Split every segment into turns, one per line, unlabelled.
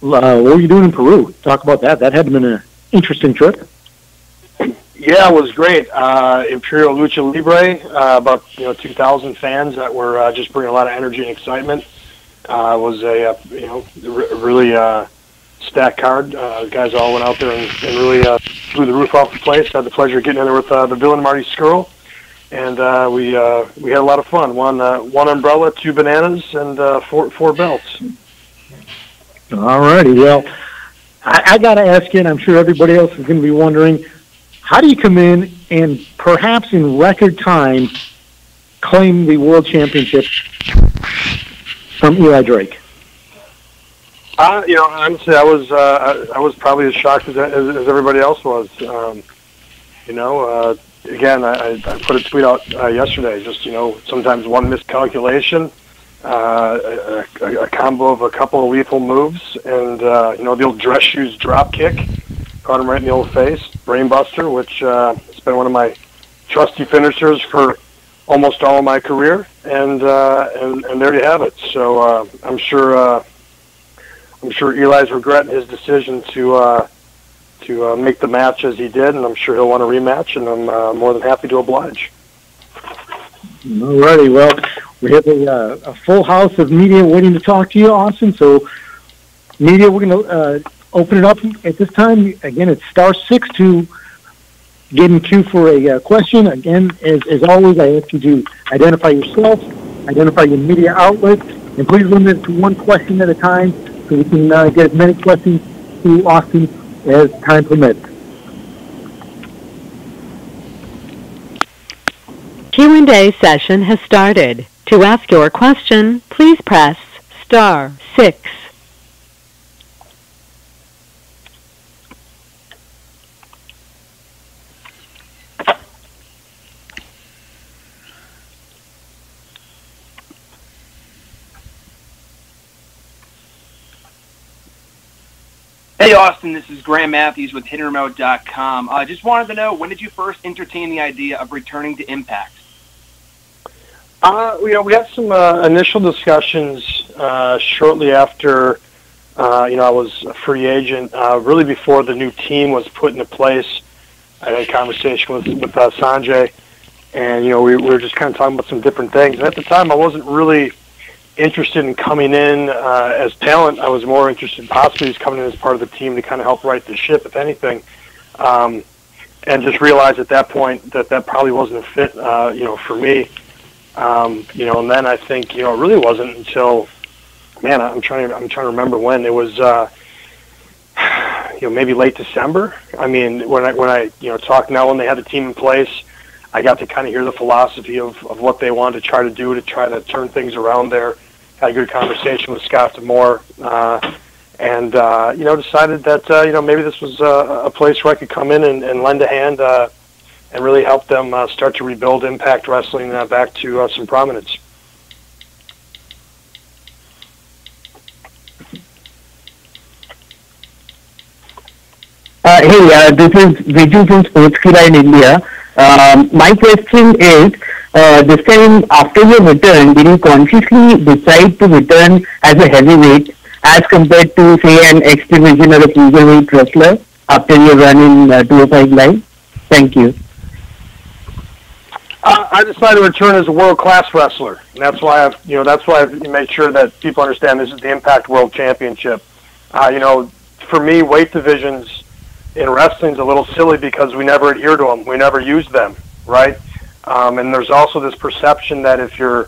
what were you doing in Peru? Talk about that. That had to have been an interesting trip.
Yeah, it was great. Imperial Lucha Libre, about 2,000 fans that were just bringing a lot of energy and excitement. Was a really stacked card. Guys all went out there and really blew the roof off the place. Had the pleasure of getting in there with the villain Marty Scurll, and we had a lot of fun. One umbrella, 2 bananas, and four belts.
All righty. Well, I got to ask you, and I'm sure everybody else is going to be wondering, how do you come in and perhaps in record time claim the world championship from Eli Drake?
Honestly, I was probably as shocked as everybody else was. Again, I put a tweet out yesterday. Just sometimes one miscalculation, a combo of a couple of lethal moves, and the old dress shoes drop kick, caught him right in the old face, brainbuster, which has been one of my trusty finishers for almost all of my career, and there you have it. So I'm sure Eli's regretting his decision to make the match as he did, and I'm sure he'll want a rematch, and I'm more than happy to oblige.
All righty. Well, we have a full house of media waiting to talk to you, Austin. So, media, we're going to open it up at this time. Again, it's *6 to get in queue for a question. Again, as always, I ask you to identify yourself, identify your media outlet, and please limit it to one question at a time so we can get as many questions to Austin as time permits.
Q&A session has started. To ask your question, please press *6.
Hey Austin, this is Graham Matthews with HiddenRemote.com. I just wanted to know, when did you first entertain the idea of returning to Impact?
We had some initial discussions shortly after, I was a free agent. Really before the new team was put into place, I had a conversation with Sanjay, and we were just kind of talking about some different things. And at the time, I wasn't really interested in coming in as talent. I was more interested possibly as coming in as part of the team to kind of help right the ship, if anything. And just realized at that point that probably wasn't a fit, for me. And then I think, it really wasn't until, I'm trying to remember when it was, maybe late December. I mean, when I talked now when they had the team in place, I got to kind of hear the philosophy of what they wanted to try to turn things around there. Had a good conversation with Scott D'Amore, and decided that maybe this was a place where I could come in and lend a hand and really help them start to rebuild Impact Wrestling back to some prominence.
This is Viju from Sportskira in India. My question is, this time after your return, did you consciously decide to return as a heavyweight as compared to, say, an X-Division or a cruiserweight wrestler after your run in 205 Live? Thank you.
I decided to return as a world-class wrestler, and that's why I've made sure that people understand this is the Impact World Championship. For me, weight divisions in wrestling is a little silly because we never adhere to them. We never use them, right? And there's also this perception that if you're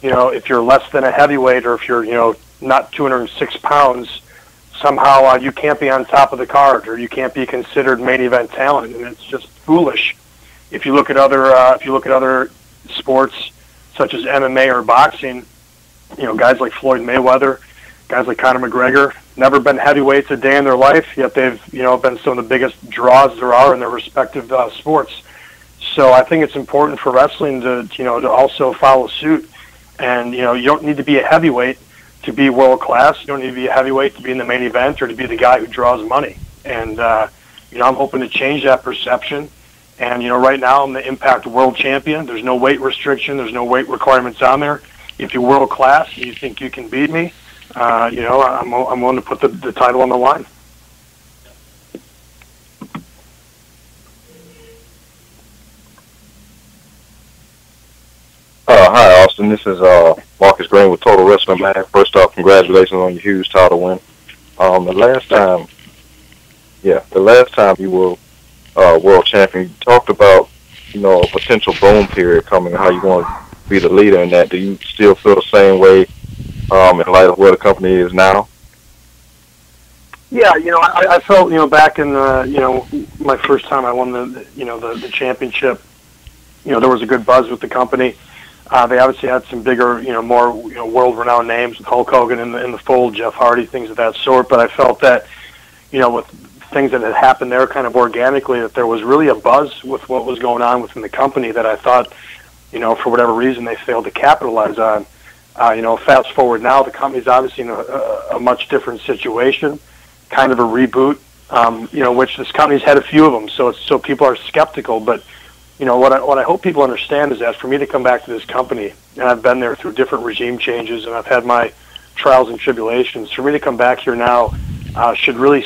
less than a heavyweight, or if you're, not 206 pounds, somehow you can't be on top of the card, or you can't be considered main event talent, and it's just foolish. If you look at other sports such as MMA or boxing, guys like Floyd Mayweather, guys like Conor McGregor, never been heavyweights a day in their life, yet they've been some of the biggest draws there are in their respective sports. So I think it's important for wrestling to also follow suit, and you don't need to be a heavyweight to be world class. You don't need to be a heavyweight to be in the main event or to be the guy who draws money. And I'm hoping to change that perception. And right now I'm the Impact World Champion. There's no weight restriction. There's no weight requirements on there. If you're world class and you think you can beat me, I'm willing to put the title on the line.
Hi, Austin. This is Marcus Green with Total Wrestling, man. First off, congratulations on your huge title win. The last time you were world champion, you talked about, a potential boom period coming, how you want to be the leader in that. Do you still feel the same way in light of where the company is now?
Yeah, I felt, back in my first time I won the championship, there was a good buzz with the company. They obviously had some bigger, more world-renowned names with Hulk Hogan in the fold, Jeff Hardy, things of that sort. But I felt that, with things that had happened there kind of organically, that there was really a buzz with what was going on within the company that I thought, for whatever reason they failed to capitalize on. Fast forward now, the company's obviously in a much different situation, kind of a reboot, which this company's had a few of them, so people are skeptical, but what I hope people understand is that for me to come back to this company, and I've been there through different regime changes, and I've had my trials and tribulations, for me to come back here now should really be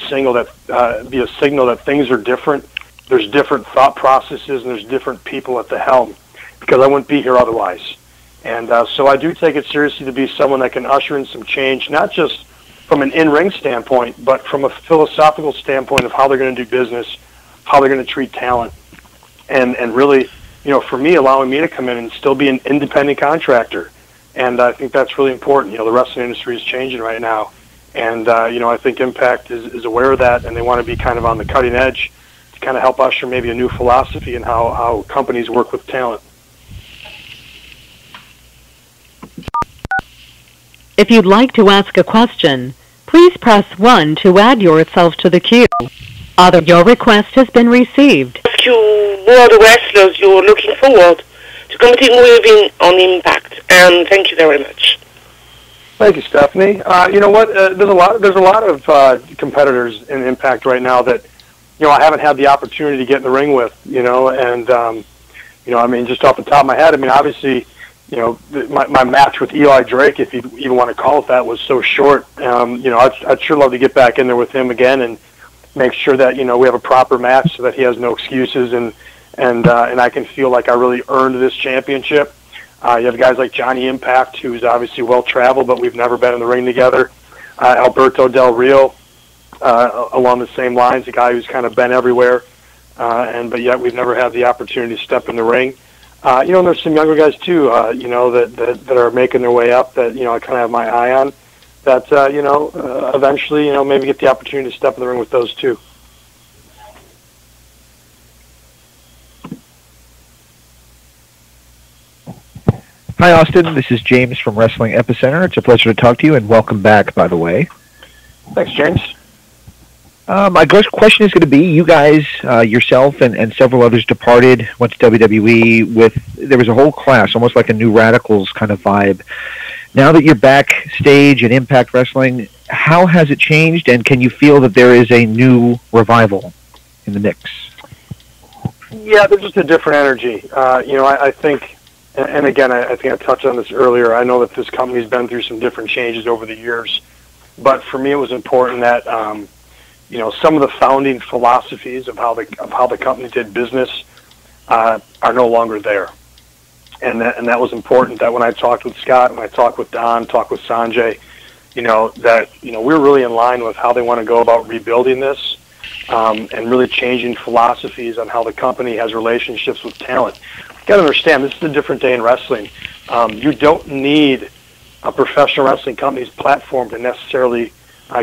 a signal that things are different. There's different thought processes, and there's different people at the helm, because I wouldn't be here otherwise. And so I do take it seriously to be someone that can usher in some change, not just from an in-ring standpoint, but from a philosophical standpoint of how they're going to do business, how they're going to treat talent. And really, for me, allowing me to come in and still be an independent contractor. And I think that's really important. The wrestling industry is changing right now. And, I think Impact is aware of that, and they want to be kind of on the cutting edge to kind of help usher maybe a new philosophy in how companies work with talent.
If you'd like to ask a question, please press 1 to add yourself to the queue. Your request has been received.
Who are the wrestlers you're looking forward to competing with on Impact? And thank you very much.
Thank you, Stephanie. You know what? There's a lot of competitors in Impact right now that I haven't had the opportunity to get in the ring with. And just off the top of my head, obviously, my match with Eli Drake, if you even want to call it that, was so short. I'd sure love to get back in there with him again and make sure that we have a proper match so that he has no excuses and I can feel like I really earned this championship. You have guys like Johnny Impact, who's obviously well traveled, but we've never been in the ring together. Alberto Del Rio, along the same lines, a guy who's kind of been everywhere, but yet we've never had the opportunity to step in the ring. And there's some younger guys too, that are making their way up that I kind of have my eye on. That, eventually, maybe get the opportunity to step in the ring with those two.
Hi, Austin. This is James from Wrestling Epicenter. It's a pleasure to talk to you, and welcome back, by the way.
Thanks, James.
My first question is going to be, you guys, yourself and several others departed, went to WWE there was a whole class, almost like a New Radicals kind of vibe. Now that you're backstage in Impact Wrestling, how has it changed, and can you feel that there is a new revival in the mix?
Yeah, there's just a different energy. I think, and again, I think I touched on this earlier, I know that this company's been through some different changes over the years, but for me it was important that, some of the founding philosophies of how the company did business are no longer there. And that was important, that when I talked with Scott, when I talked with Don, talked with Sanjay, that, we're really in line with how they want to go about rebuilding this, and really changing philosophies on how the company has relationships with talent. You got to understand, this is a different day in wrestling. You don't need a professional wrestling company's platform to necessarily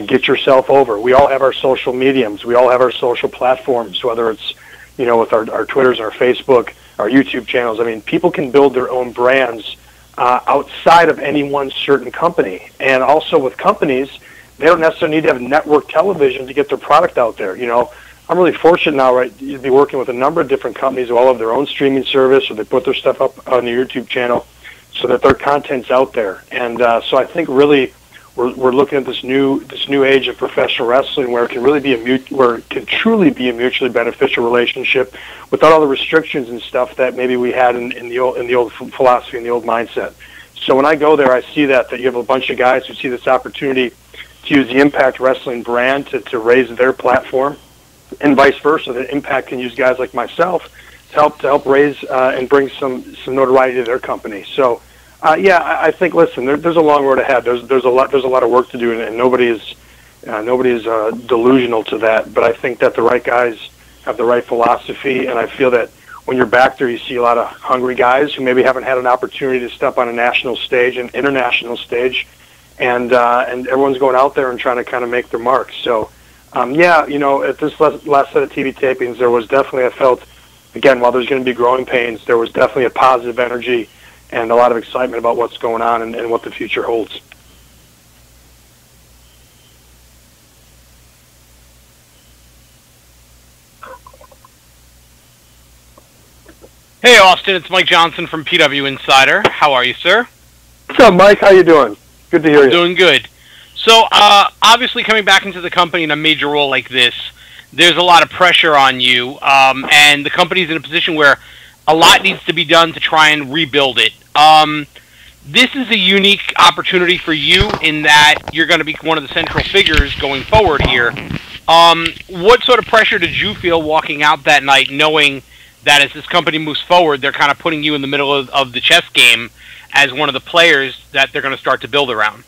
get yourself over. We all have our social mediums. We all have our social platforms, whether it's, with our Twitters, our Facebook, our YouTube channels. People can build their own brands outside of any one certain company. And also with companies, they don't necessarily need to have network television to get their product out there. I'm really fortunate now, right, to be working with a number of different companies who all have their own streaming service, or they put their stuff up on the YouTube channel so that their content's out there. And so I think really we're looking at this new age of professional wrestling where it can really be truly be a mutually beneficial relationship without all the restrictions and stuff that maybe we had in the old philosophy and the old mindset. So when I go there, I see that you have a bunch of guys who see this opportunity to use the Impact Wrestling brand to raise their platform, and vice versa. That Impact can use guys like myself to help raise and bring some notoriety to their company. So, I think, listen, there's a long road ahead. There's a lot of work to do, and nobody is delusional to that. But I think that the right guys have the right philosophy, and I feel that when you're back there, you see a lot of hungry guys who maybe haven't had an opportunity to step on a national stage, an international stage, and everyone's going out there and trying to kind of make their mark. So, at this last set of TV tapings, there was definitely, I felt, again, while there's going to be growing pains, there was definitely a positive energy and a lot of excitement about what's going on and what the future holds.
Hey, Austin, it's Mike Johnson from PW Insider. How are you, sir?
What's up, Mike? How you doing? Good to hear you.
Doing good. So, obviously, coming back into the company in a major role like this, there's a lot of pressure on you, and the company's in a position where a lot needs to be done to try and rebuild it. This is a unique opportunity for you in that you're going to be one of the central figures going forward here. What sort of pressure did you feel walking out that night, knowing that as this company moves forward, they're kind of putting you in the middle of the chess game as one of the players that they're going to start to build around?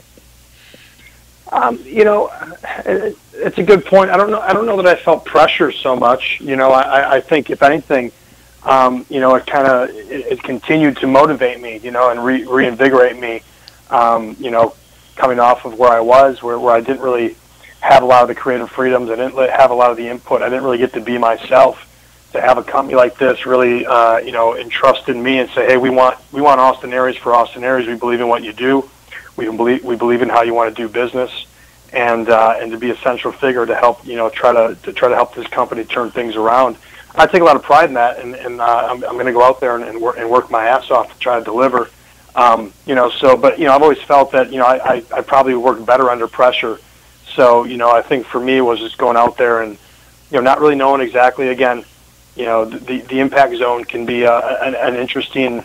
It's a good point. I don't know that I felt pressure so much. I think if anything, it continued to motivate me, and reinvigorate me, coming off of where I was, where I didn't really have a lot of the creative freedoms. I didn't have a lot of the input. I didn't really get to be myself. To have a company like this really, entrust in me and say, hey, we want Austin Aries for Austin Aries. We believe in what you do. We believe in how you want to do business, and to be a central figure to help, try to help this company turn things around. I take a lot of pride in that, and I'm going to go out there and work my ass off to try to deliver. But I've always felt that I probably work better under pressure. So I think for me it was just going out there and not really knowing exactly. Again, the impact zone can be an interesting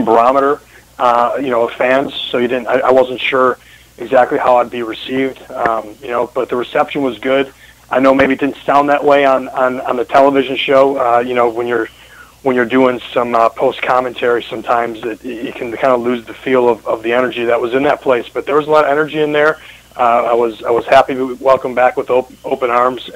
barometer, of fans. So I wasn't sure exactly how I'd be received, but the reception was good. I know maybe it didn't sound that way on the television show. When you're doing some post commentary, sometimes you can kind of lose the feel of the energy that was in that place. But there was a lot of energy in there. I was happy to be welcomed back with open arms,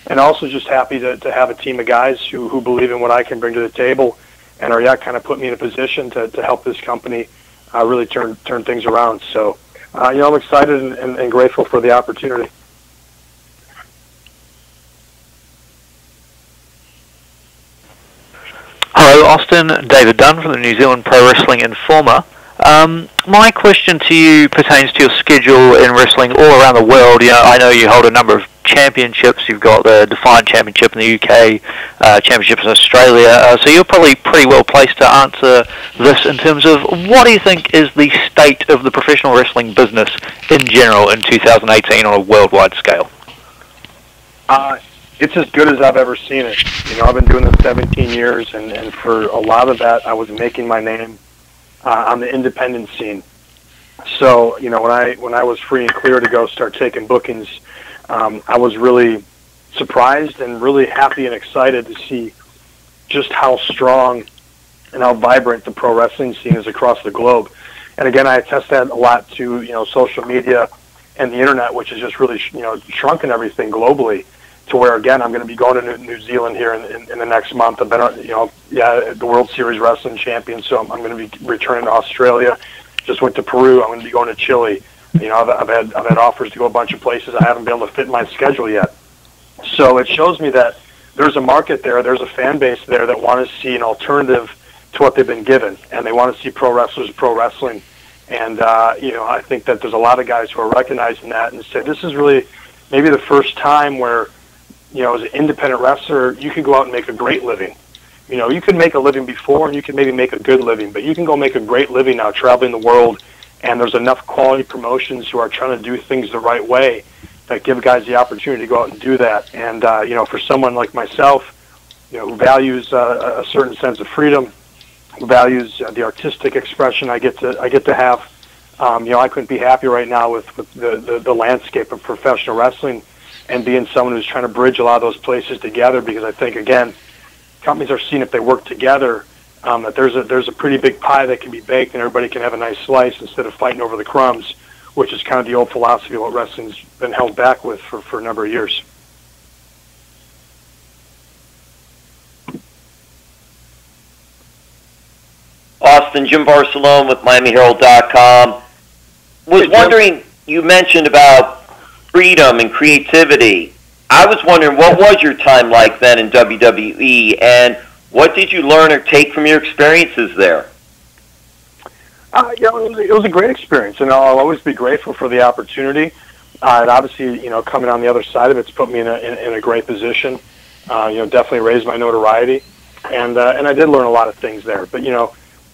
and also just happy to have a team of guys who believe in what I can bring to the table, and are kind of put me in a position to help this company really turn things around. So, I'm excited and grateful for the opportunity.
Hello, Austin. David Dunn from the New Zealand Pro Wrestling Informer. My question to you pertains to your schedule in wrestling all around the world. I know you hold a number of championships. You've got the Defiant Championship in the UK, championships in Australia. So you're probably pretty well placed to answer this in terms of what do you think is the state of the professional wrestling business in general in 2018 on a worldwide scale?
It's as good as I've ever seen it. I've been doing this 17 years, and for a lot of that, I was making my name on the independent scene. So, when I was free and clear to go start taking bookings, I was really surprised and really happy and excited to see just how strong and how vibrant the pro wrestling scene is across the globe. And again, I attest that a lot to social media and the internet, which has just really shrunken everything globally. To where, again, I'm going to be going to New Zealand here in the next month. I've been, the World Series Wrestling Champion, so I'm going to be returning to Australia. Just went to Peru. I'm going to be going to Chile. I've had offers to go a bunch of places I haven't been able to fit in my schedule yet. So it shows me that there's a market there. There's a fan base there that want to see an alternative to what they've been given, and they want to see pro wrestlers pro wrestling. And I think that there's a lot of guys who are recognizing that and say this is really maybe the first time where, as an independent wrestler, you can go out and make a great living. You could make a living before, and you could maybe make a good living, but you can go make a great living now traveling the world, and there's enough quality promotions who are trying to do things the right way that give guys the opportunity to go out and do that. And, for someone like myself, who values a certain sense of freedom, values the artistic expression I get to have. I couldn't be happier right now with the landscape of professional wrestling and being someone who's trying to bridge a lot of those places together, because I think, again, companies are seeing if they work together that there's a pretty big pie that can be baked and everybody can have a nice slice instead of fighting over the crumbs, which is kind of the old philosophy of what wrestling's been held back with for a number of years.
Austin, Jim Barcelone with MiamiHerald.com. Was wondering, you mentioned about freedom and creativity. I was wondering, what was your time like then in WWE, and what did you learn or take from your experiences there?
It was a great experience, and I'll always be grateful for the opportunity. And obviously, coming on the other side of it's put me in a great position. Definitely raised my notoriety, and I did learn a lot of things there. But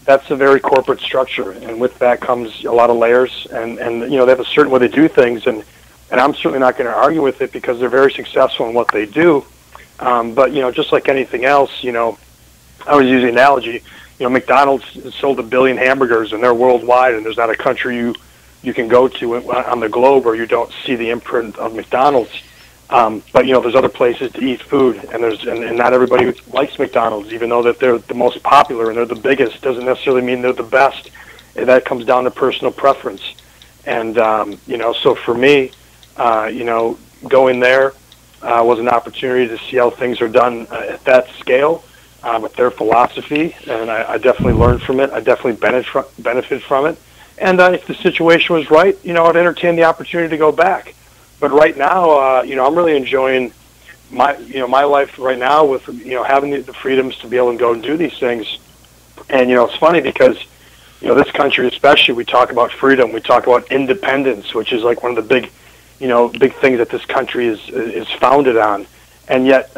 that's a very corporate structure, and with that comes a lot of layers, and they have a certain way they do things, and I'm certainly not going to argue with it because they're very successful in what they do. But just like anything else, I always use the analogy. McDonald's sold 1 billion hamburgers, and they're worldwide, and there's not a country you can go to on the globe where you don't see the imprint of McDonald's. But there's other places to eat food, and not everybody likes McDonald's, even though that they're the most popular and they're the biggest. Doesn't necessarily mean they're the best. And that comes down to personal preference. And so for me, going there was an opportunity to see how things are done at that scale with their philosophy, and I definitely learned from it. I definitely benefited from it. And if the situation was right, I'd entertain the opportunity to go back. But right now, I'm really enjoying my life right now with, having the freedoms to be able to go and do these things. And, it's funny because, this country especially, we talk about freedom, we talk about independence, which is like one of the big things that this country is founded on. And yet,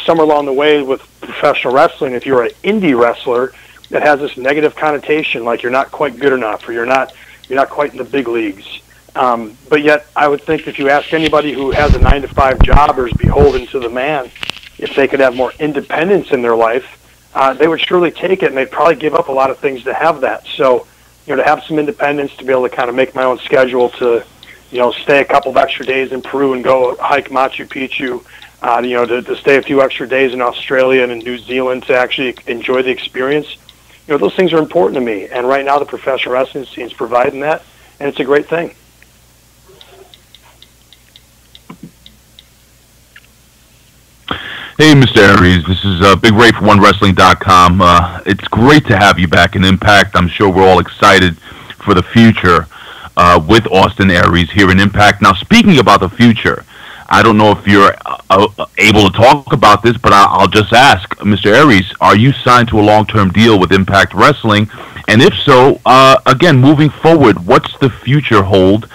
somewhere along the way with professional wrestling, if you're an indie wrestler, it has this negative connotation, like you're not quite good enough, or you're not quite in the big leagues. But yet, I would think if you ask anybody who has a 9-to-5 job or is beholden to the man, if they could have more independence in their life, they would surely take it, and they'd probably give up a lot of things to have that. So, to have some independence, to be able to kind of make my own schedule, to, stay a couple of extra days in Peru and go hike Machu Picchu, to stay a few extra days in Australia and in New Zealand to actually enjoy the experience. Those things are important to me. And right now, the professional wrestling scene is providing that, and it's a great thing.
Hey, Mr. Aries, this is Big Ray from OneWrestling.com. It's great to have you back in Impact. I'm sure we're all excited for the future with Austin Aries here in Impact. Now, speaking about the future, I don't know if you're able to talk about this, but I'll just ask, Mr. Aries, are you signed to a long-term deal with Impact Wrestling? And if so, again, moving forward, what's the future hold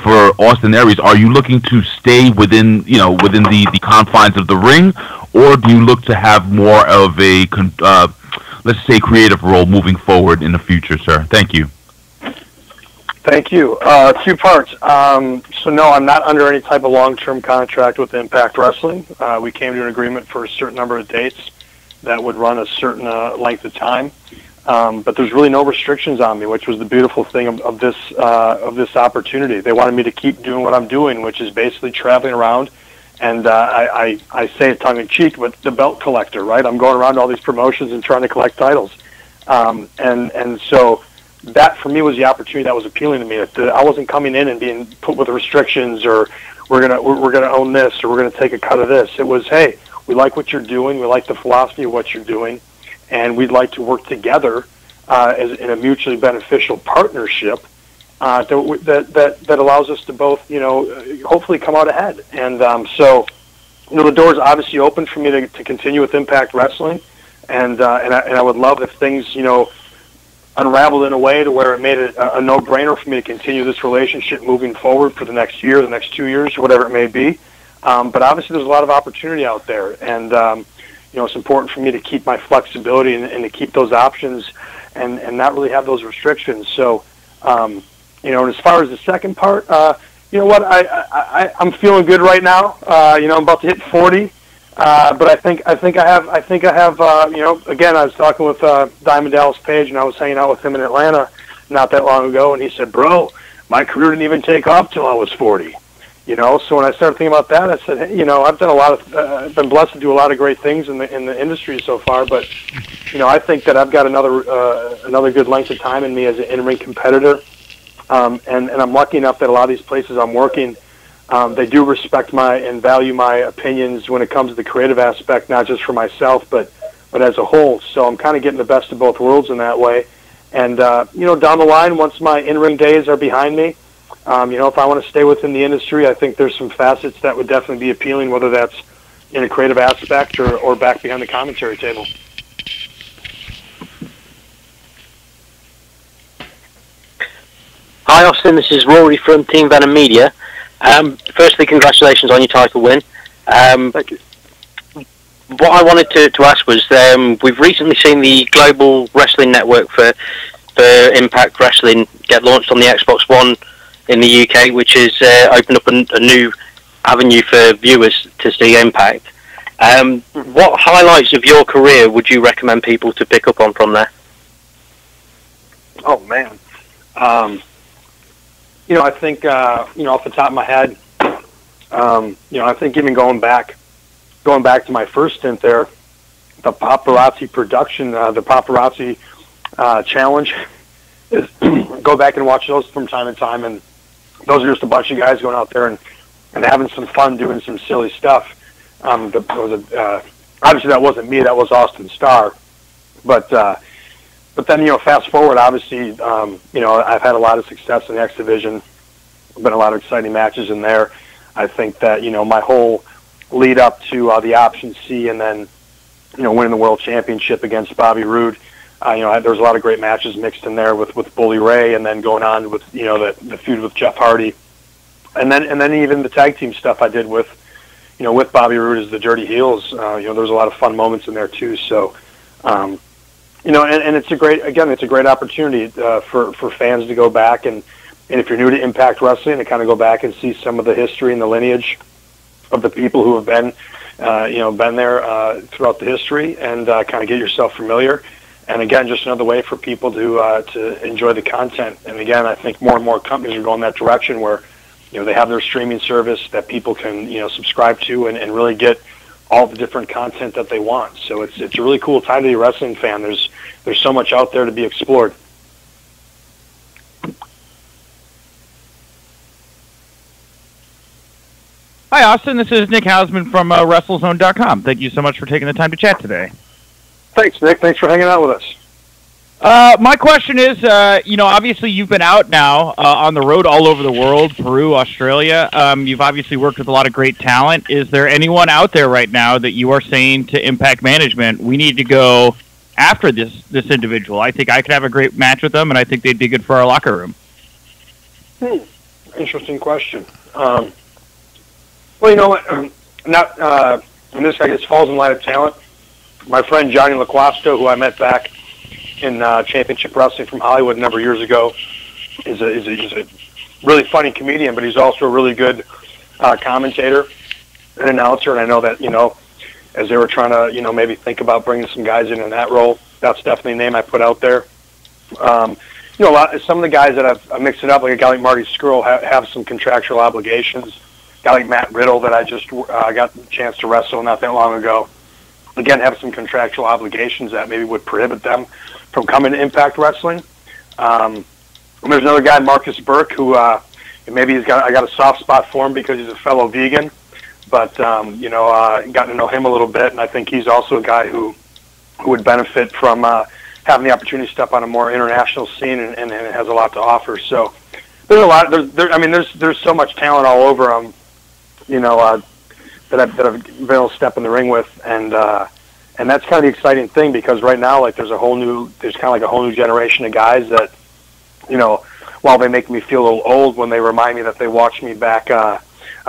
for Austin Aries? Are you looking to stay within the confines of the ring, or do you look to have more of a, let's say, creative role moving forward in the future, sir? Thank you.
Thank you. 2 parts. So no, I'm not under any type of long-term contract with Impact Wrestling. We came to an agreement for a certain number of dates that would run a certain length of time. But there's really no restrictions on me, which was the beautiful thing of this opportunity. They wanted me to keep doing what I'm doing, which is basically traveling around. And I say it tongue-in-cheek, but the belt collector, right? I'm going around to all these promotions and trying to collect titles. And so that, for me, was the opportunity that was appealing to me. I wasn't coming in and being put with restrictions, or we're gonna own this, or we're gonna take a cut of this. It was, hey, we like what you're doing, we like the philosophy of what you're doing, and we'd like to work together in a mutually beneficial partnership that allows us to both, hopefully come out ahead. And so, the door's obviously open for me to continue with Impact Wrestling, and I would love if things, unraveled in a way to where it made it a no-brainer for me to continue this relationship moving forward for the next year, the next 2 years, whatever it may be. But obviously, there's a lot of opportunity out there, and it's important for me to keep my flexibility and to keep those options and not really have those restrictions. So, and as far as the second part, you know what, I'm feeling good right now. I'm about to hit 40. But I think I have. Again, I was talking with Diamond Dallas Page, and I was hanging out with him in Atlanta not that long ago, and he said, "Bro, my career didn't even take off till I was 40." So when I started thinking about that, I said, hey, I've done a lot of, I've been blessed to do a lot of great things in the industry so far, but I think that I've got another good length of time in me as an in-ring competitor, and I'm lucky enough that a lot of these places I'm working, they do respect and value my opinions when it comes to the creative aspect, not just for myself, but as a whole. So I'm kind of getting the best of both worlds in that way. And, down the line, once my in-ring days are behind me, if I want to stay within the industry, I think there's some facets that would definitely be appealing, whether that's in a creative aspect or back behind the commentary table.
Hi, Austin. This is Rory from Team Venom Media. Firstly, congratulations on your title win.
Thank you.
What I wanted to ask was, we've recently seen the Global Wrestling Network for Impact Wrestling get launched on the Xbox One in the UK, which has opened up a new avenue for viewers to see Impact. What highlights of your career would you recommend people to pick up on from there?
Oh, man. I think, off the top of my head, I think even going back to my first stint there, the paparazzi production, the paparazzi challenge, is go back and watch those from time to time, and those are just a bunch of guys going out there and having some fun doing some silly stuff. Obviously that wasn't me, that was Austin Starr, but then fast forward, obviously I've had a lot of success in the X Division. Been a lot of exciting matches in there. I think that my whole lead up to the Option C, and then winning the World Championship against Bobby Roode. There was a lot of great matches mixed in there with Bully Ray, and then going on with the feud with Jeff Hardy, and then even the tag team stuff I did with Bobby Roode as the Dirty Heels. There's a lot of fun moments in there too. So and it's a great opportunity for fans to go back and if you're new to Impact Wrestling, to kind of go back and see some of the history and the lineage of the people who have been there throughout the history, and kind of get yourself familiar. And again, just another way for people to enjoy the content. And again, I think more and more companies are going that direction where they have their streaming service that people can subscribe to and really get all the different content that they want. So it's a really cool time to be a wrestling fan. There's so much out there to be explored.
Hi, Austin. This is Nick Hausman from WrestleZone.com. Thank you so much for taking the time to chat today.
Thanks, Nick. Thanks for hanging out with us.
My question is, obviously you've been out now on the road all over the world, Peru, Australia. You've obviously worked with a lot of great talent. Is there anyone out there right now that you are saying to Impact Management, we need to go after this individual? I think I could have a great match with them, and I think they'd be good for our locker room.
Interesting question. Well, you know what? And this, I guess, falls in line of talent. My friend Johnny LaQuasto, who I met back in Championship Wrestling from Hollywood a number of years ago, is a really funny comedian, but he's also a really good commentator and announcer. And I know that, as they were trying to, maybe think about bringing some guys in that role, that's definitely a name I put out there. Some of the guys that I've mixed it up, like a guy like Marty Scurll, have some contractual obligations. A guy like Matt Riddle that I just got the chance to wrestle not that long ago, again, have some contractual obligations that maybe would prohibit them from coming to Impact Wrestling. And there's another guy, Marcus Burke, who maybe I got a soft spot for him because he's a fellow vegan, but gotten to know him a little bit, and I think he's also a guy who would benefit from having the opportunity to step on a more international scene and has a lot to offer. So there's a lot. There's so much talent all over that I've been able to step in the ring with, and that's kind of the exciting thing, because right now, like, there's kind of like a whole new generation of guys that, while they make me feel a little old when they remind me that they watched me back. I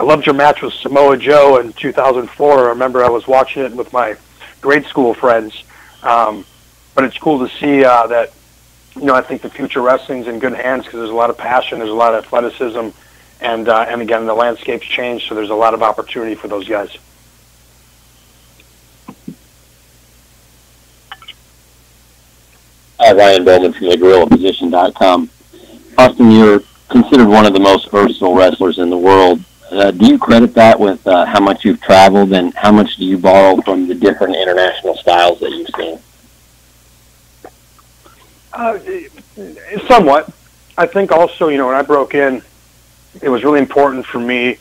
loved your match with Samoa Joe in 2004. I remember I was watching it with my grade school friends, but it's cool to see that. I think the future wrestling's in good hands because there's a lot of passion, there's a lot of athleticism, and again, the landscape's changed, so there's a lot of opportunity for those guys.
Ryan Bowman from thegorillaposition.com. Austin, you're considered one of the most versatile wrestlers in the world. Do you credit that with how much you've traveled, and how much do you borrow from the different international styles that you've seen?
Somewhat. I think also, when I broke in, it was really important for me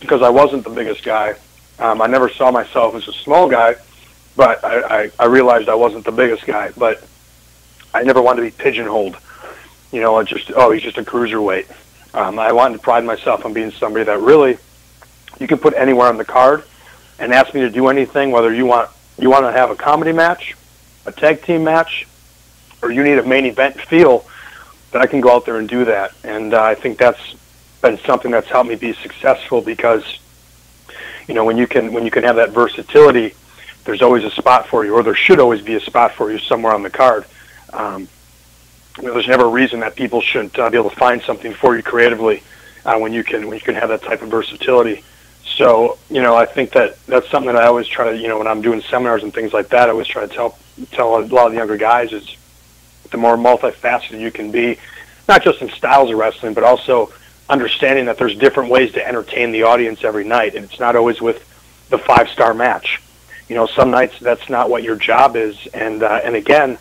because I wasn't the biggest guy. I never saw myself as a small guy, but I realized I wasn't the biggest guy. But I never wanted to be pigeonholed. He's just a cruiserweight. I wanted to pride myself on being somebody that really you can put anywhere on the card and ask me to do anything, whether you want to have a comedy match, a tag team match, or you need a main event feel, that I can go out there and do that. And I think that's been something that's helped me be successful because, when you can have that versatility, there's always a spot for you, or there should always be a spot for you somewhere on the card. There's never a reason that people shouldn't be able to find something for you creatively when you can have that type of versatility. So, I think that's something that I always try to, when I'm doing seminars and things like that, I always try to tell a lot of the younger guys is the more multifaceted you can be, not just in styles of wrestling, but also understanding that there's different ways to entertain the audience every night, and it's not always with the 5-star match. Some nights that's not what your job is, and again,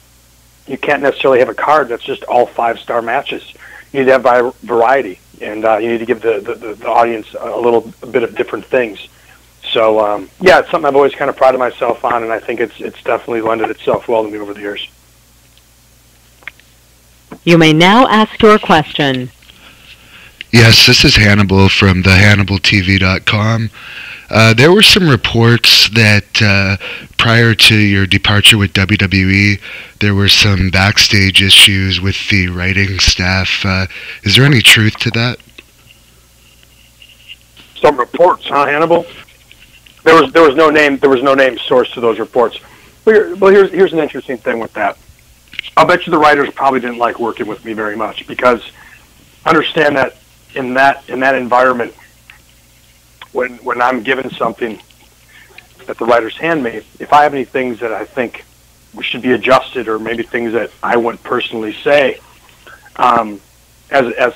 you can't necessarily have a card that's just all 5-star matches. You need to have variety, and you need to give the audience a bit of different things. So, it's something I've always kind of prided myself on, and I think it's definitely lended itself well to me over the years.
You may now ask your question.
Yes, this is Hannibal from the HannibalTV.com. There were some reports that prior to your departure with WWE, there were some backstage issues with the writing staff. Is there any truth to that?
Some reports, huh, Hannibal? There was no name source to those reports. Well, here's an interesting thing with that. I'll bet you the writers probably didn't like working with me very much because understand that in that environment, when I'm given something that the writers hand me, if I have any things that I think should be adjusted or maybe things that I wouldn't personally say, as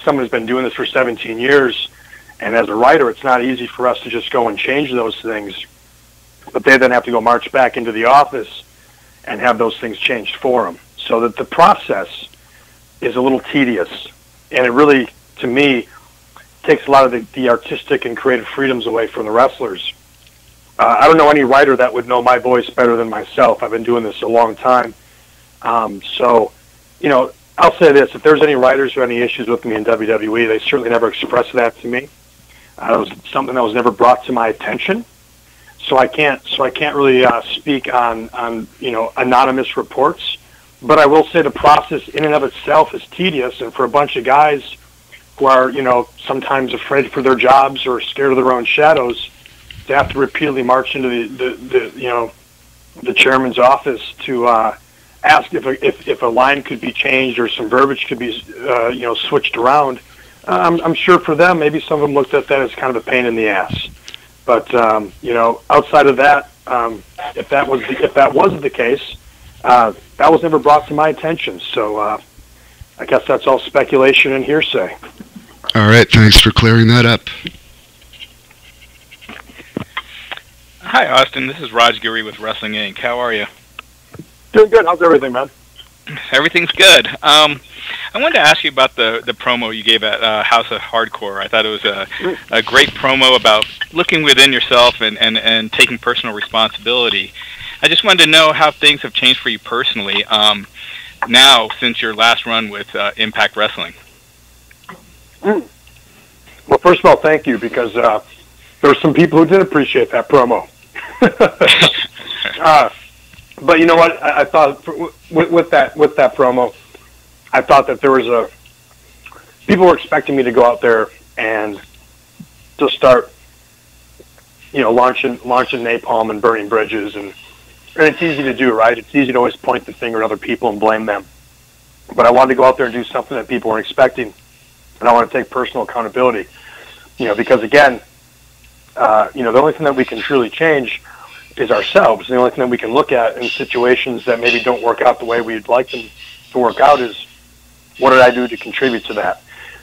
someone who's been doing this for 17 years, and as a writer, it's not easy for us to just go and change those things, but they then have to go march back into the office and have those things changed for them. So that the process is a little tedious, and it really, to me, takes a lot of the artistic and creative freedoms away from the wrestlers. I don't know any writer that would know my voice better than myself. I've been doing this a long time. So, I'll say this. If there's any writers who have any issues with me in WWE, they certainly never expressed that to me. It was something that was never brought to my attention. So I can't really speak on anonymous reports. But I will say the process in and of itself is tedious, and for a bunch of guys who are, sometimes afraid for their jobs or scared of their own shadows, to have to repeatedly march into the chairman's office to ask if a line could be changed or some verbiage could be switched around. I'm sure for them, maybe some of them looked at that as kind of a pain in the ass. But outside of that, if that was the case, that was never brought to my attention. So I guess that's all speculation and hearsay.
All right, thanks for clearing that up.
Hi, Austin. This is Raj Giri with Wrestling Inc. How are you?
Doing good. How's everything, man?
Everything's good. I wanted to ask you about the promo you gave at House of Hardcore. I thought it was a great promo about looking within yourself and taking personal responsibility. I just wanted to know how things have changed for you personally now since your last run with Impact Wrestling.
Well, first of all, thank you, because there were some people who did appreciate that promo. But you know what? I thought with that promo, I thought that there was people were expecting me to go out there and to start, launching napalm and burning bridges, and it's easy to do, right? It's easy to always point the finger at other people and blame them. But I wanted to go out there and do something that people weren't expecting, and I want to take personal accountability. Because again, the only thing that we can truly change is ourselves. The only thing that we can look at in situations that maybe don't work out the way we'd like them to work out is, what did I do to contribute to that?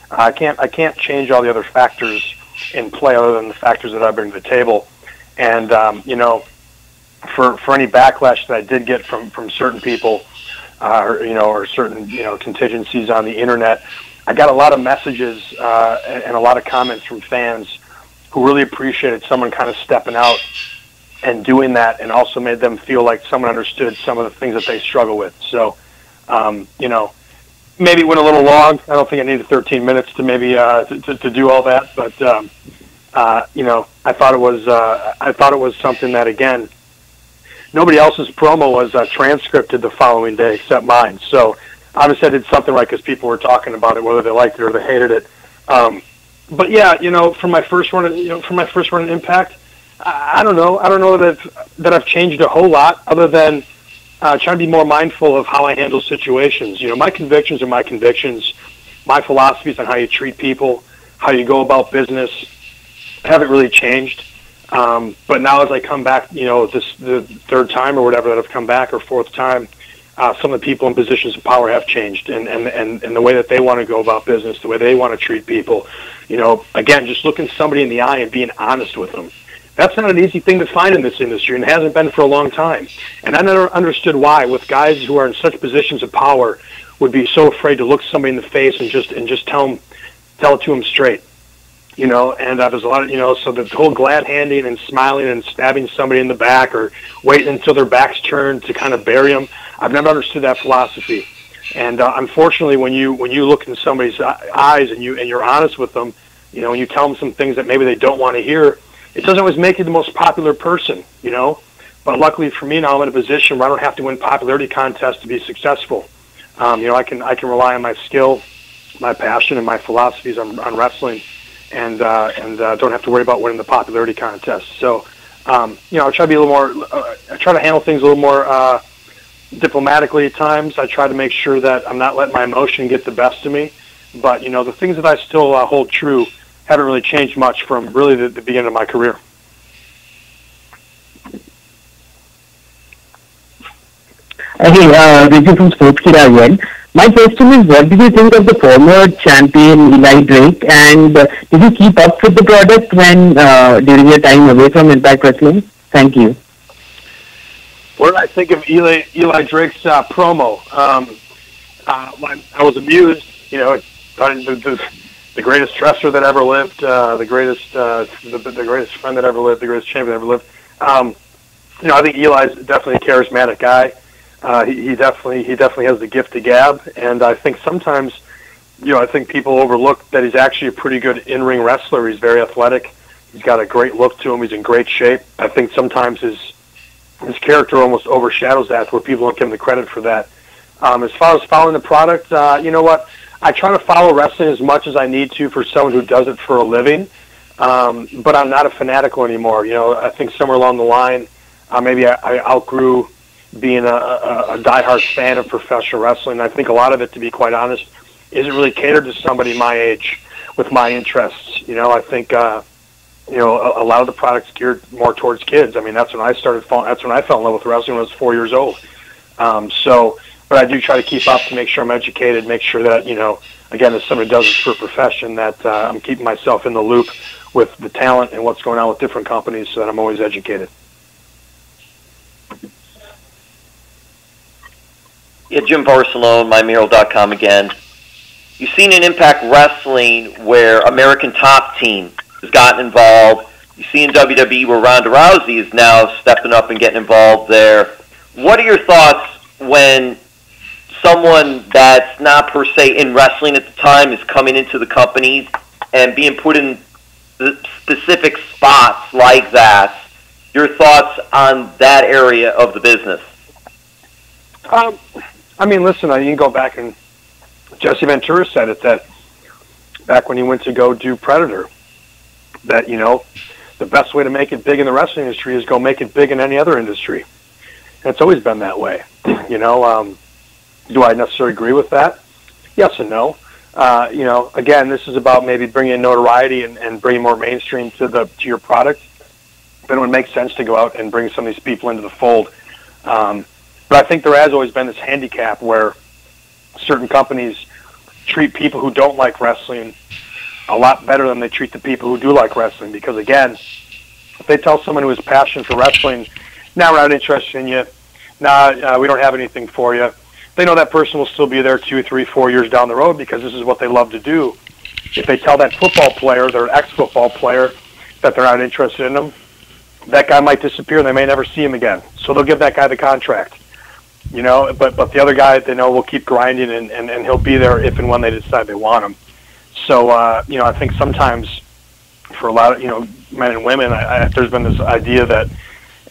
I can't change all the other factors in play other than the factors that I bring to the table. And, for any backlash that I did get from certain people, or certain, contingencies on the internet, I got a lot of messages and a lot of comments from fans who really appreciated someone kind of stepping out and doing that, and also made them feel like someone understood some of the things that they struggle with. So, maybe it went a little long. I don't think I needed 13 minutes to maybe to do all that, but I thought it was something that, again, nobody else's promo was transcripted the following day except mine. So obviously I did something right because people were talking about it, whether they liked it or they hated it. But yeah, for my first run, in Impact, I don't know that I've changed a whole lot, other than trying to be more mindful of how I handle situations. My convictions are my convictions. My philosophies on how you treat people, how you go about business, haven't really changed. But now as I come back, the third time or whatever that I've come back, or fourth time, some of the people in positions of power have changed, and the way that they want to go about business, the way they want to treat people. Again, just looking somebody in the eye and being honest with them. That's not an easy thing to find in this industry, and hasn't been for a long time. And I never understood why, with guys who are in such positions of power, would be so afraid to look somebody in the face and just tell it to them straight. And there's a lot of, so the whole glad handing and smiling and stabbing somebody in the back, or waiting until their back's turned to kind of bury them, I've never understood that philosophy. And unfortunately, when you look in somebody's eyes and you're honest with them, and you tell them some things that maybe they don't want to hear, it doesn't always make you the most popular person, But luckily for me now, I'm in a position where I don't have to win popularity contests to be successful. I can rely on my skill, my passion, and my philosophies on wrestling, and don't have to worry about winning the popularity contest. So, I try to be a little more. I try to handle things a little more diplomatically at times. I try to make sure that I'm not letting my emotion get the best of me. But the things that I still hold true haven't really changed much from really the beginning of my career.
Hey, Vijay from Sportskeeda again. My question is, what did you think of the former champion Eli Drake, and did you keep up with the product when during your time away from Impact Wrestling? Thank you.
What did I think of Eli Drake's promo? I was amused. The greatest wrestler that ever lived, the greatest friend that ever lived, the greatest champion that ever lived. I think Eli's definitely a charismatic guy. He definitely has the gift of gab, and I think sometimes, I think people overlook that he's actually a pretty good in-ring wrestler. He's very athletic. He's got a great look to him. He's in great shape. I think sometimes his character almost overshadows that, where people don't give him the credit for that. As far as following the product, you know what? I try to follow wrestling as much as I need to for someone who does it for a living, but I'm not a fanatical anymore. I think somewhere along the line, maybe I outgrew being a diehard fan of professional wrestling. I think a lot of it, to be quite honest, isn't really catered to somebody my age with my interests. I think a lot of the product's geared more towards kids. I mean, that's when I that's when I fell in love with wrestling when I was 4 years old. But I do try to keep up to make sure I'm educated, make sure that, again, as somebody who does it for a profession, that I'm keeping myself in the loop with the talent and what's going on with different companies, so that I'm always educated.
Yeah, Jim Barcelone, MyMural.com again. You've seen in Impact Wrestling where American Top Team has gotten involved. You see in WWE where Ronda Rousey is now stepping up and getting involved there. What are your thoughts when someone that's not per se in wrestling at the time is coming into the company and being put in the specific spots like that? Your thoughts on that area of the business?
Listen, you can go back, and Jesse Ventura said it, that back when he went to go do Predator, that, the best way to make it big in the wrestling industry is go make it big in any other industry. And it's always been that way. Do I necessarily agree with that? Yes and no. Again, this is about maybe bringing notoriety and bringing more mainstream to your product. Then it would make sense to go out and bring some of these people into the fold. But I think there has always been this handicap where, certain companies treat people who don't like wrestling a lot better than they treat the people who do like wrestling. Because again, if they tell someone who has passion for wrestling, "Nah, we're not interested in you. Nah, we don't have anything for you," they know that person will still be there 2, 3, 4 years down the road because this is what they love to do. If they tell that football player, their ex-football player, that they're not interested in them, that guy might disappear and they may never see him again. So they'll give that guy the contract. You know, but the other guy, they know, will keep grinding and he'll be there if and when they decide they want him. So, you know, I think sometimes for a lot of, you know, men and women, there's been this idea that,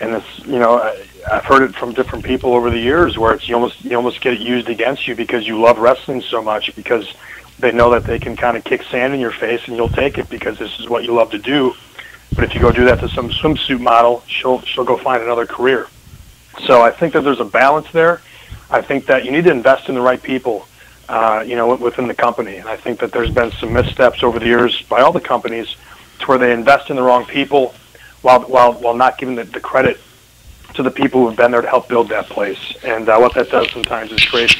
and this, you know, I've heard it from different people over the years where it's you almost get it used against you because you love wrestling so much, because they know that they can kind of kick sand in your face and you'll take it because this is what you love to do. But if you go do that to some swimsuit model, she'll go find another career. So I think that there's a balance there. I think that you need to invest in the right people, you know, within the company. And I think that there's been some missteps over the years by all the companies to where they invest in the wrong people while not giving the credit to the people who have been there to help build that place. And what that does sometimes is create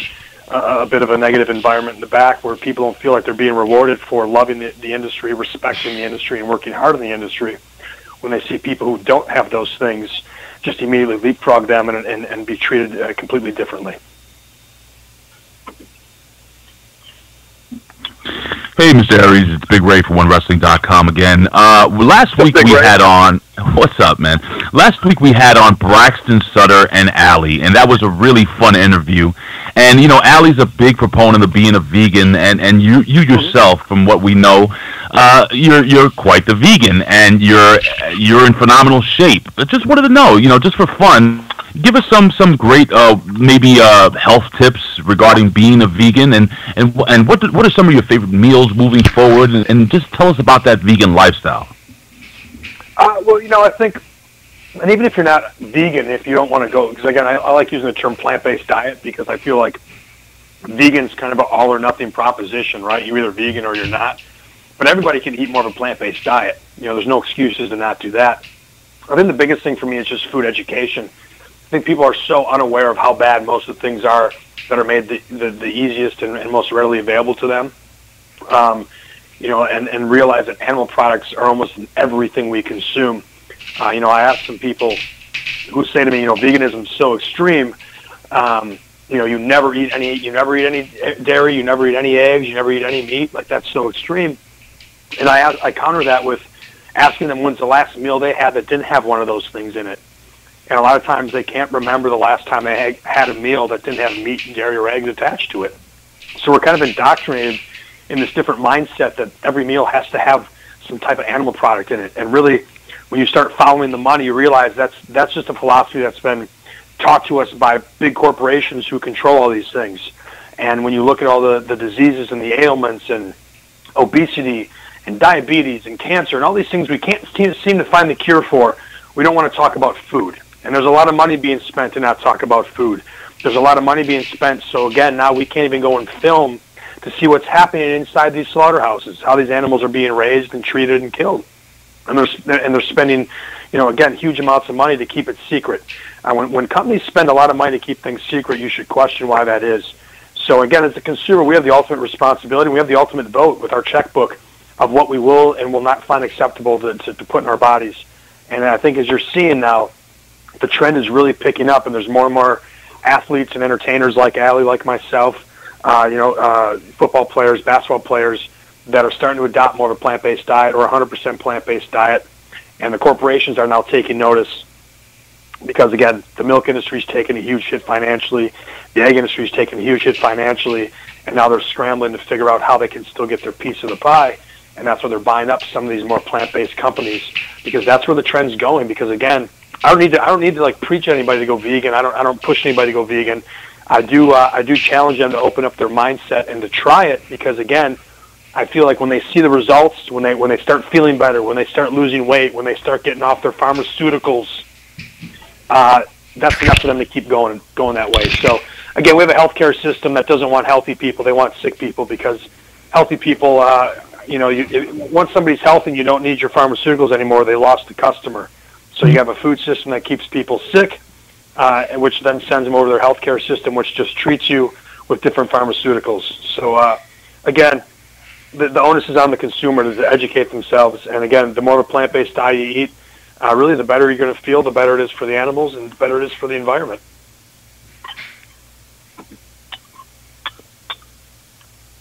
a bit of a negative environment in the back where people don't feel like they're being rewarded for loving the industry, respecting the industry, and working hard in the industry. When they see people who don't have those things, just immediately leapfrog them and be treated completely differently.
Hey, Mr. Aries, it's Big Ray from OneWrestling.com again. Last week we had on... What's up, man? Last week we had on Braxton Sutter and Allie, and that was a really fun interview. And, you know, Allie's a big proponent of being a vegan, and you yourself, from what we know, you're quite the vegan, and you're in phenomenal shape. I just wanted to know, you know, just for fun, give us some great maybe health tips regarding being a vegan, and what are some of your favorite meals moving forward, and just tell us about that vegan lifestyle.
Well, you know, I think, and even if you're not vegan, if you don't want to go, because again, I like using the term plant-based diet because I feel like vegan's kind of an all or nothing proposition, right? You're either vegan or you're not. But everybody can eat more of a plant-based diet. You know, there's no excuses to not do that. I think the biggest thing for me is just food education. I think people are so unaware of how bad most of the things are that are made the easiest and most readily available to them. You know, and realize that animal products are almost in everything we consume. You know, I asked some people who say to me, you know, veganism is so extreme. You know, you never eat any dairy, you never eat any eggs, you never eat any meat. Like, that's so extreme. And I counter that with asking them when's the last meal they had that didn't have one of those things in it. And a lot of times they can't remember the last time they had a meal that didn't have meat, dairy, or eggs attached to it. So we're kind of indoctrinated in this different mindset that every meal has to have some type of animal product in it. And really, when you start following the money, you realize that's just a philosophy that's been taught to us by big corporations who control all these things. And when you look at all the diseases and the ailments and obesity and diabetes and cancer and all these things we can't seem to find the cure for, we don't want to talk about food. And there's a lot of money being spent to not talk about food. There's a lot of money being spent, so again, now we can't even go and film to see what's happening inside these slaughterhouses, how these animals are being raised and treated and killed. And they're spending, you know, again, huge amounts of money to keep it secret. When companies spend a lot of money to keep things secret, you should question why that is. So again, as a consumer, we have the ultimate responsibility. We have the ultimate vote with our checkbook of what we will and will not find acceptable to put in our bodies. And I think as you're seeing now, the trend is really picking up, and there's more and more athletes and entertainers like Allie, like myself, football players, basketball players that are starting to adopt more of a plant-based diet or 100% plant-based diet. And the corporations are now taking notice because, again, the milk industry is taking a huge hit financially. The egg industry is taking a huge hit financially. And now they're scrambling to figure out how they can still get their piece of the pie. And that's why they're buying up some of these more plant-based companies, because that's where the trend's going. Because, again, I don't need to like preach anybody to go vegan. I don't push anybody to go vegan. I do challenge them to open up their mindset and to try it, because again, I feel like when they see the results, when they start feeling better, when they start losing weight, when they start getting off their pharmaceuticals, that's enough for them to keep going that way. So again, we have a healthcare system that doesn't want healthy people; they want sick people, because healthy people, once somebody's healthy and you don't need your pharmaceuticals anymore, they lost the customer. So you have a food system that keeps people sick, which then sends them over to their healthcare system, which just treats you with different pharmaceuticals. So again, the onus is on the consumer to educate themselves. And again, the more of a plant-based diet you eat, really the better you're going to feel, the better it is for the animals, and the better it is for the environment.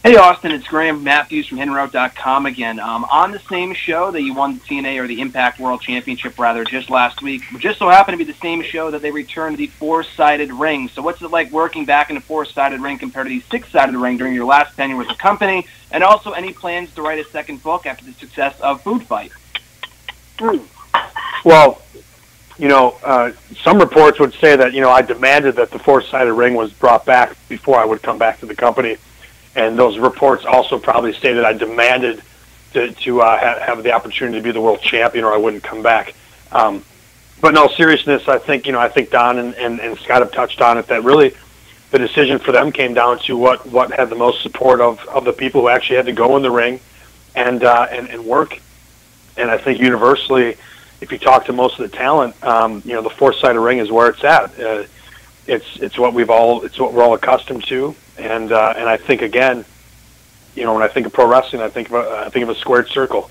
Hey, Austin, it's Graham Matthews from HANNIBAL.com again. On the same show that you won the TNA, or the Impact World Championship, rather, just last week, just so happened to be the same show that they returned the four-sided ring. So what's it like working back in a four-sided ring compared to the six-sided ring during your last tenure with the company? And also, any plans to write a second book after the success of Food Fight?
Well, some reports would say that, I demanded that the four-sided ring was brought back before I would come back to the company. And those reports also probably stated I demanded to have the opportunity to be the world champion, or I wouldn't come back. But no, seriousness, I think Don and Scott have touched on it, that really the decision for them came down to what had the most support of the people who actually had to go in the ring and work. And I think universally, if you talk to most of the talent, the four-sided ring is where it's at. It's what we're all accustomed to. And I think, again, when I think of pro wrestling, I think of a squared circle.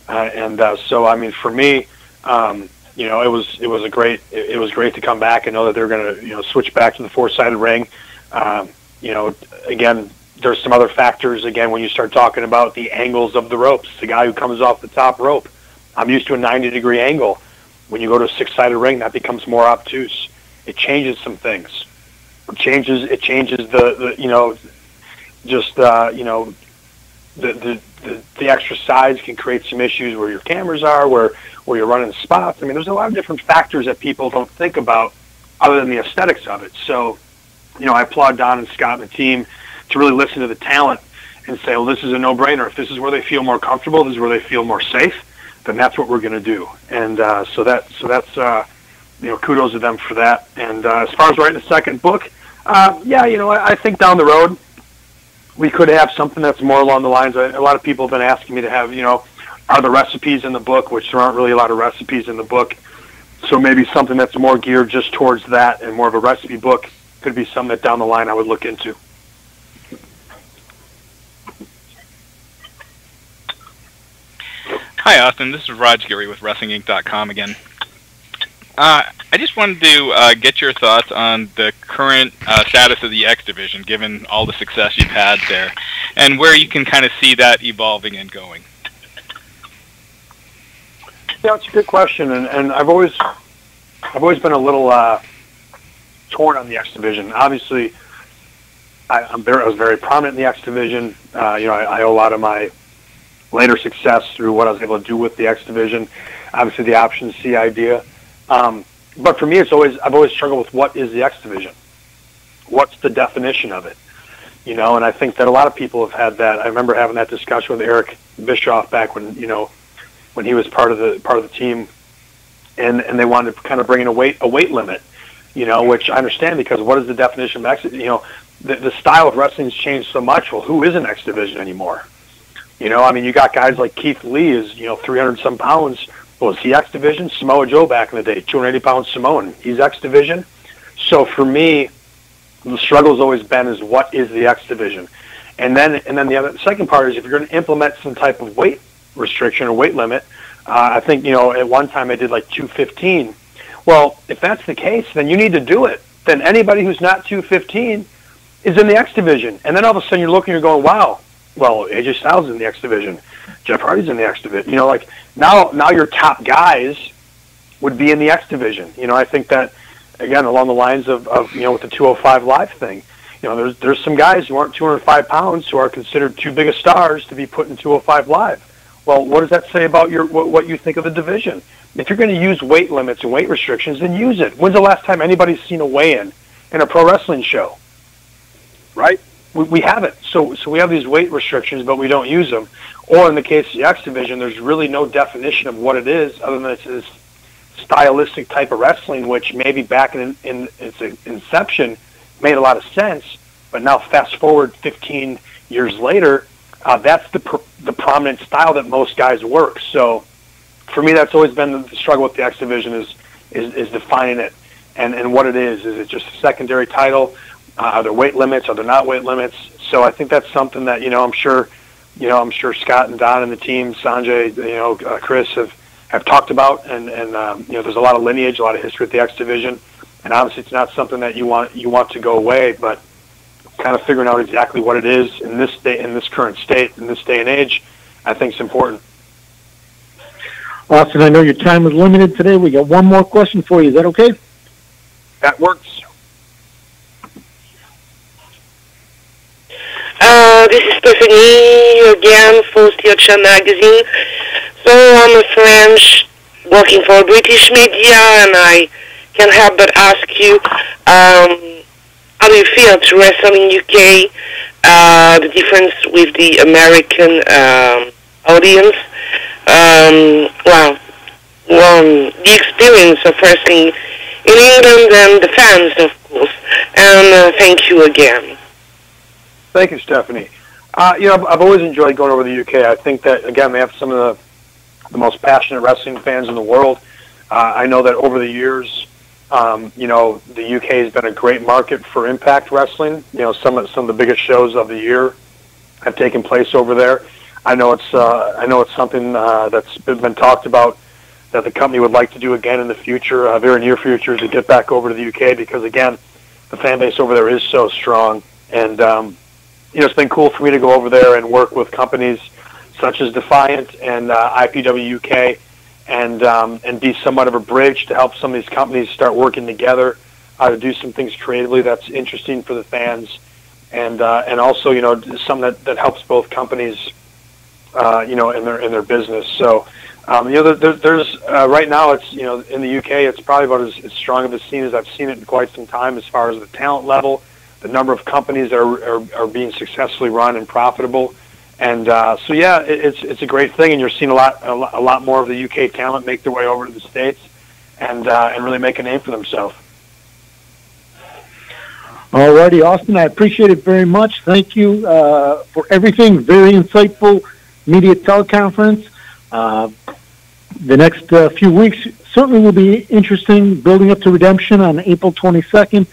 So I mean, for me, it was great to come back and know that they're going to switch back to the four-sided ring. Again, there's some other factors. Again, when you start talking about the angles of the ropes, the guy who comes off the top rope, I'm used to a 90-degree angle. When you go to a six-sided ring, that becomes more obtuse. It changes some things. It changes the extra sides can create some issues where your cameras are, where you're running spots. I mean, there's a lot of different factors that people don't think about other than the aesthetics of it. So, I applaud Don and Scott and the team to really listen to the talent and say, well, this is a no-brainer. If this is where they feel more comfortable, this is where they feel more safe, then that's what we're going to do. And so that's kudos to them for that. And as far as writing a second book, I think down the road we could have something that's more along the lines. A lot of people have been asking me to have, are the recipes in the book, which there aren't really a lot of recipes in the book. So maybe something that's more geared just towards that and more of a recipe book could be something that down the line I would look into.
Hi, Austin. This is Raj Giri with WrestlingInc.com again. I just wanted to get your thoughts on the current status of the X Division, given all the success you've had there, and where you can kind of see that evolving and going.
Yeah, it's a good question, and I've always been a little torn on the X Division. Obviously, I was very prominent in the X Division. I owe a lot of my later success through what I was able to do with the X Division. Obviously, the Option C idea. But for me, I've always struggled with what is the X Division? What's the definition of it? And I think that a lot of people have had that. I remember having that discussion with Eric Bischoff back when he was part of the team, and they wanted to kind of bring in a weight limit, which I understand, because what is the definition of X? The style of wrestling has changed so much. Well, who is an X Division anymore? You got guys like Keith Lee is 300 some pounds. Was he X Division? Samoa Joe back in the day, 280-pound Samoan. He's X Division. So for me, the struggle's always been is what is the X Division, and then the second part is if you're going to implement some type of weight restriction or weight limit. I think at one time I did like 215. Well, if that's the case, then you need to do it. Then anybody who's not 215 is in the X Division, and then all of a sudden you're looking, you're going, wow. Well, AJ Styles is in the X Division. Jeff Hardy's in the X Division. Now your top guys would be in the X Division. I think that, again, along the lines of with the 205 Live thing, there's some guys who aren't 205 pounds who are considered too big of stars to be put in 205 Live. Well, what does that say about what you think of the division? If you're going to use weight limits and weight restrictions, then use it. When's the last time anybody's seen a weigh-in in a pro wrestling show? Right? We haven't. So we have these weight restrictions, but we don't use them. Or in the case of the X Division, there's really no definition of what it is other than it's this stylistic type of wrestling, which maybe back in its inception made a lot of sense, but now fast forward 15 years later, that's the prominent style that most guys work. So for me, that's always been the struggle with the X Division is defining it and what it is. Is it just a secondary title? Are there weight limits? Are there not weight limits? So I think that's something that I'm sure Scott and Don and the team, Sanjay, Chris have talked about, and there's a lot of lineage, a lot of history at the X division, and obviously it's not something that you want to go away, but kind of figuring out exactly what it is in this current state, in this day and age, I think is important.
Austin, I know your time is limited today. We got one more question for you. Is that okay?
That works.
This is Stephanie again for Steel Magazine. So I'm a French working for British media, and I can't help but ask you, how do you feel to wrestle in UK? The difference with the American audience? The experience of wrestling in England and the fans, of course. And thank you again.
Thank you, Stephanie. I've always enjoyed going over to the UK. I think that, again, they have some of the most passionate wrestling fans in the world. I know that over the years, the UK has been a great market for Impact Wrestling. Some of the biggest shows of the year have taken place over there. I know it's something that's been talked about that the company would like to do again in the future, very near future, to get back over to the UK because, again, the fan base over there is so strong. And it's been cool for me to go over there and work with companies such as Defiant and IPW UK, and be somewhat of a bridge to help some of these companies start working together to do some things creatively that's interesting for the fans, and also something that helps both companies, in their business. So there's right now it's in the UK it's probably about as strong of a scene as I've seen it in quite some time as far as the talent level, the number of companies that are being successfully run and profitable. And it's a great thing, and you're seeing a lot more of the UK talent make their way over to the States and really make a name for themselves.
Alrighty, Austin, I appreciate it very much. Thank you for everything. Very insightful media teleconference. The next few weeks certainly will be interesting, building up to Redemption on April 22nd.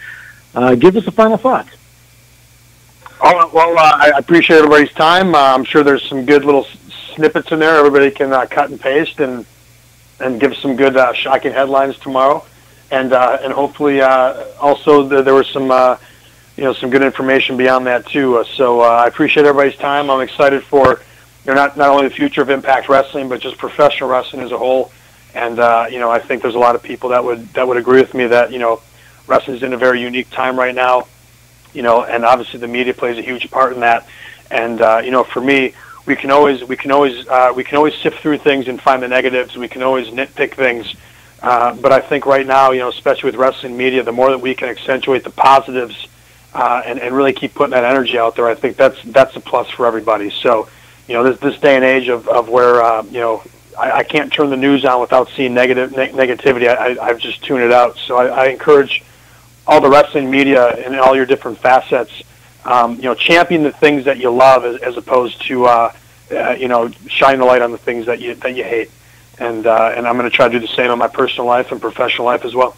Give us a final thought.
I appreciate everybody's time. I'm sure there's some good little snippets in there. Everybody can cut and paste and give some good shocking headlines tomorrow, and hopefully also there was some some good information beyond that too. So I appreciate everybody's time. I'm excited for not only the future of Impact Wrestling, but just professional wrestling as a whole. And I think there's a lot of people that would agree with me that wrestling's in a very unique time right now. And obviously the media plays a huge part in that. And for me, we can always sift through things and find the negatives. We can always nitpick things. But I think right now, especially with wrestling media, the more that we can accentuate the positives and really keep putting that energy out there, I think that's a plus for everybody. So, this day and age of where I can't turn the news on without seeing negativity. I've just tuned it out. So I encourage all the wrestling media in all your different facets, champion the things that you love as opposed to, shine the light on the things that you hate. And I'm going to try to do the same in my personal life and professional life as well.